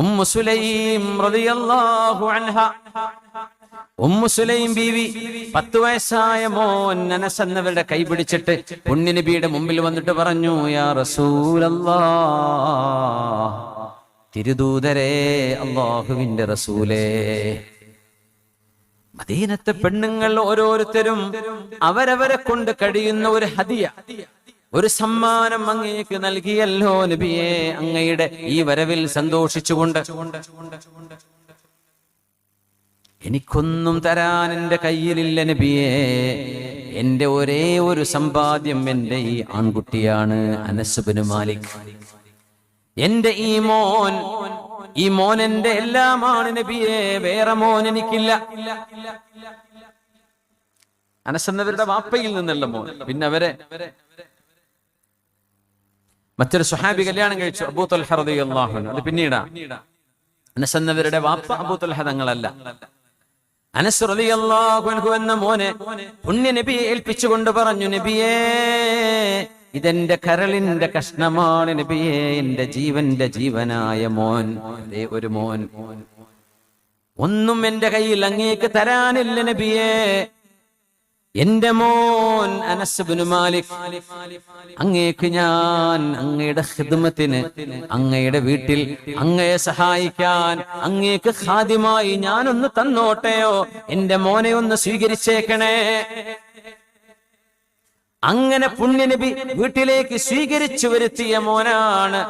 Ummu Sulaim റളിയല്ലാഹു അൻഹ, Ummu Sulaim ബീവി 10 വയസ്സായ മോൻ അനസ് എന്നവരുടെ കൈ പിടിച്ചിട്ട് പുണ്യനബിയുടെ മുമ്പിൽ വന്നിട്ട് പറഞ്ഞു, യാ റസൂലല്ലാഹ്, തിരുദൂതരേ, അല്ലാഹുവിന്റെ റസൂലേ, മദീനത്തെ പെണ്ണുങ്ങൾ ഓരോരുത്തരും അവരവരെ കൊണ്ട് കഴിയുന്ന ഒരു ഹദിയ, ഒരു സമ്മാനം അങ്ങേക്ക് നൽകിയല്ലോ നബിയെ, അങ്ങയുടെ ഈ വരവിൽ സന്തോഷിച്ചുകൊണ്ട്. എനിക്കൊന്നും തരാൻ എന്റെ കയ്യിലില്ല നബിയെ, എന്റെ ഒരേ ഒരു സമ്പാദ്യം എന്റെ ഈ ആൺകുട്ടിയാണ്, അനസ് ഇബ്നു മാലിക്. എന്റെ ഈ മോൻ എന്റെ എല്ലാമാണ് നബിയെ, വേറെ മോൻ എനിക്കില്ല. അനസ് എന്നവരുടെ വാപ്പയിൽ നിന്നുള്ള മോൻ. പിന്നെ അവരെ മറ്റൊരു സ്വഹാബി കല്യാണം കഴിച്ചു, അബൂ തൽഹ റളിയല്ലാഹു അൻഹു. അത് പിന്നീടാ. അനസ് എന്നവരുടെ വാപ്പ അബൂ തൽഹ തങ്ങളല്ല. അനസ് റളിയല്ലാഹു അൻഹു എന്ന മോനെ പുണ്യ നബിയെ ഏൽപ്പിച്ചുകൊണ്ട് പറഞ്ഞു, നബിയേ, ഇതെന്റെ കരളിന്റെ കഷ്ണമാണ് നബിയേ, എന്റെ ജീവന്റെ ജീവനായ മോൻ, ഒരു മോൻ. ഒന്നും എന്റെ കയ്യിൽ അങ്ങേക്ക് തരാനില്ല നബിയേ, എന്റെ മോൻ അനസ് ഇബ്നു മാലിക്, അങ്ങേക്ക് ഞാൻ അങ്ങയുടെ ഖിദ്മത്തിന്, അങ്ങയുടെ വീട്ടിൽ അങ്ങയെ സഹായിക്കാൻ, അങ്ങേക്ക് ഖാദിമായി ഞാനൊന്ന് തന്നോട്ടെയോ, എന്റെ മോനെ ഒന്ന് സ്വീകരിച്ചേക്കണേ. അങ്ങനെ പുണ്യനബി വീട്ടിലേക്ക് സ്വീകരിച്ചു വരുത്തിയ മോനാണ്.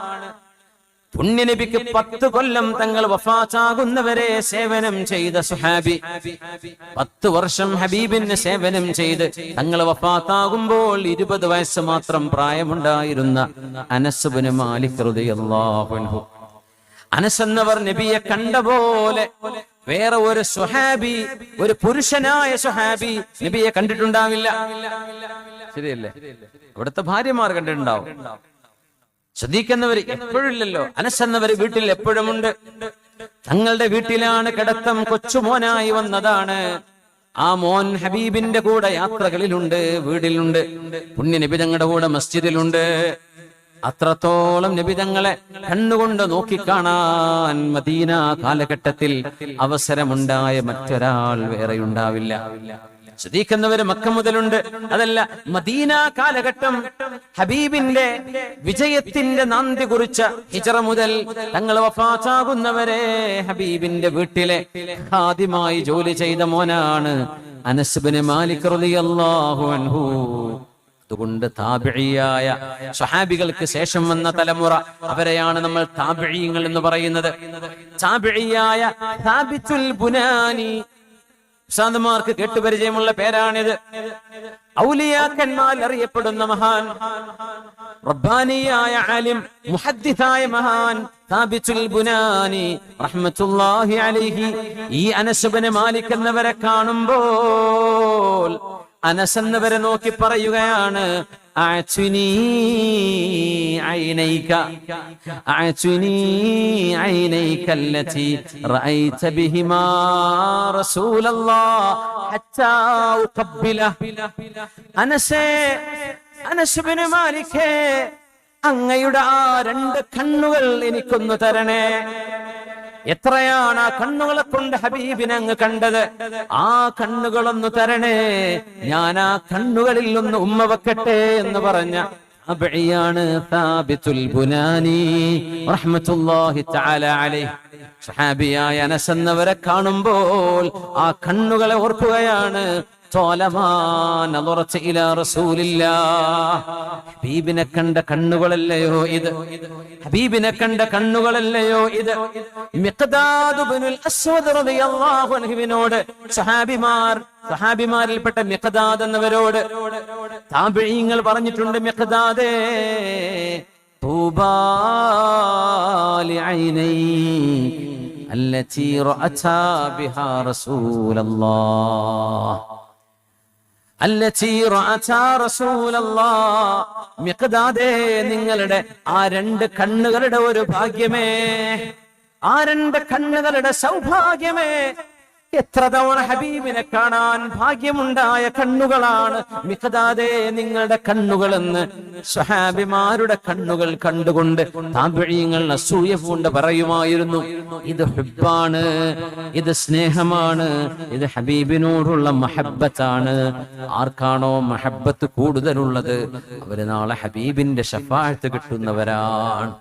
പുണ്യനബിക്ക് 10 കൊല്ലം തങ്ങൾ വഫാത്താകുന്നവരെ സേവനം ചെയ്ത സുഹാബി, 10 വർഷം ഹബീബിന് സേവനം ചെയ്ത് തങ്ങൾ വഫാത്താകുമ്പോൾ 20 വയസ്സ് മാത്രം പ്രായമുണ്ടായിരുന്ന അനസ് ഇബ്നു മാലിക് റളിയല്ലാഹു അൻഹു. അനസ് എന്നവർ നബിയെ കണ്ട പോലെ വേറെ ഒരു സ്വഹാബി, ഒരു പുരുഷനായ സ്വഹാബി നബിയെ കണ്ടിട്ടുണ്ടാവില്ല. ശരിയല്ലേ? അവിടുത്തെ ഭാര്യമാർ കണ്ടിട്ടുണ്ടാവും. ശ്രദ്ധിക്കുന്നവർ എപ്പോഴില്ലല്ലോ. അനസ് എന്നവർ വീട്ടിൽ എപ്പോഴുമുണ്ട്. തങ്ങളുടെ വീട്ടിലാണ് കിടത്തം. കൊച്ചുമോനായി വന്നതാണ്. ആ മോൻ ഹബീബിന്റെ കൂടെ യാത്രകളിലുണ്ട്, വീടിലുണ്ട്. പുണ്യ നബി തങ്ങളുടെ കൂടെ മസ്ജിദിലുണ്ട്. അത്രത്തോളം നബി തങ്ങളെ കണ്ണുകൊണ്ട് നോക്കിക്കാണാൻ മദീന കാലഘട്ടത്തിൽ അവസരമുണ്ടായ മറ്റൊരാൾ വേറെയുണ്ടാവില്ല. ശ്രദ്ധിക്കുന്നവര് മക്ക മുതലുണ്ട്. അതല്ല, മദീന കാലഘട്ടം ഹബീബിന്റെ വിജയത്തിന്റെ നാന്തി കുറിച്ച ഹിജ്റ മുതൽ തങ്ങൾ വഫാത്താകുന്നവരെ ഹബീബിന്റെ വീട്ടിലെ ഖാദിമായി ജോലി ചെയ്ത മോനാണ് അനസ് ഇബ്നു മാലിക് റളിയല്ലാഹു അൻഹു. അതുകൊണ്ട് താബിഈയായ സ്വഹാബികൾക്ക് ശേഷം വന്ന തലമുറ, അവരെയാണ് നമ്മൾ താബിഈങ്ങൾ എന്ന് പറയുന്നത്. താബിഈയായ സാബിത്തുൽ ബുനാനി, ഉസ്താദുമാർക്ക് കേട്ടുപരിചയമുള്ള പേരാണിത്. ഔലിയാക്കന്മാർ അറിയപ്പെടുന്ന മഹാൻ, റബ്ബാനിയായ ആലിം, മുഹദ്ദിസായ മഹാൻ സാബിത്തുൽ ബുനാനി റഹ്മത്തുള്ളാഹി അലൈഹി. ഈ അനസ് ഇബ്നു മാലിക് എന്നവരെ കാണുമ്പോൾ അനസ് എന്നവരെ നോക്കി പറയുകയാണ്, അഅ്തുനി ഐനൈക, അഅ്തുനി ഐനൈക അല്ലതി റഅയ്ത ബിഹിമാ റസൂലല്ലാഹ് ഹത്താ ഉഖബ്ബില. അനസ് ഇബ്നു മാലിക്, അങ്ങയുടെ ആ 2 കണ്ണുകൾ എനിക്കൊന്ന് തരണേ. എത്രയാണ് ആ കണ്ണുകളെ കൊണ്ട് ഹബീബിനെ അങ്ങ് കണ്ടത്? ആ കണ്ണുകളൊന്ന് തരണേ, ഞാൻ ആ കണ്ണുകളിൽ ഒന്ന് ഉമ്മ വെക്കട്ടെ എന്ന് പറഞ്ഞ അബിയാണ് സാബിത്തുൽ ബുനാനി റഹ്മത്തുള്ളാഹി തആല അലൈഹി. സ്വഹാബിയായ അനസ് എന്നവരെ കാണുമ്പോൾ ആ കണ്ണുകളെ ഓർക്കുകയാണ്. ഹബീബിനെ കണ്ട കണ്ണുകളല്ലയോ ഇത്? ഹബീബിനെ കണ്ട കണ്ണുകളല്ലയോ ഇത്? മിഖ്ദാദ് ഇബ്നുൽ അസ്വദ് റളിയല്ലാഹു അൻഹുവിനോട് സഹാബിമാരിൽപ്പെട്ട മിഖ്ദാദ് എന്നവരോട് താബിഈങ്ങൾ പറഞ്ഞിട്ടുണ്ട്, മിഖ്ദാദേ, തൂബാ ലിഐനൈ അല്ലതി റഅതാ ബിഹാ റസൂലല്ലാഹ്, അല്ലതി റഅതാ റസൂലല്ലാഹ്. മിഖ്ദാദേ, നിങ്ങളുടെ ആ 2 കണ്ണുകളുടെ ഒരു ഭാഗ്യമേ, ആ 2 കണ്ണുകളുടെ സൗഭാഗ്യമേ എത്ര തവണ ഹബീബിനെ കാണാൻ ഭാഗ്യമുണ്ടായ കണ്ണുകളാണ് മിഖ്ദാദേ നിങ്ങളുടെ കണ്ണുകളെന്ന് സ്വഹാബിമാരുടെ കണ്ണുകൾ കണ്ടുകൊണ്ട് താബിഈങ്ങൾ അസൂയ പൂണ്ട് പറയുമായിരുന്നു. ഇത് ഹുബ്ബാണ്, ഇത് സ്നേഹമാണ്, ഇത് ഹബീബിനോടുള്ള മഹബ്ബത്താണ്. ആർക്കാണോ മഹബ്ബത്ത് കൂടുതലുള്ളത് അവര് നാളെ ഹബീബിന്റെ ശഫാഅത്ത് കിട്ടുന്നവരാണ്.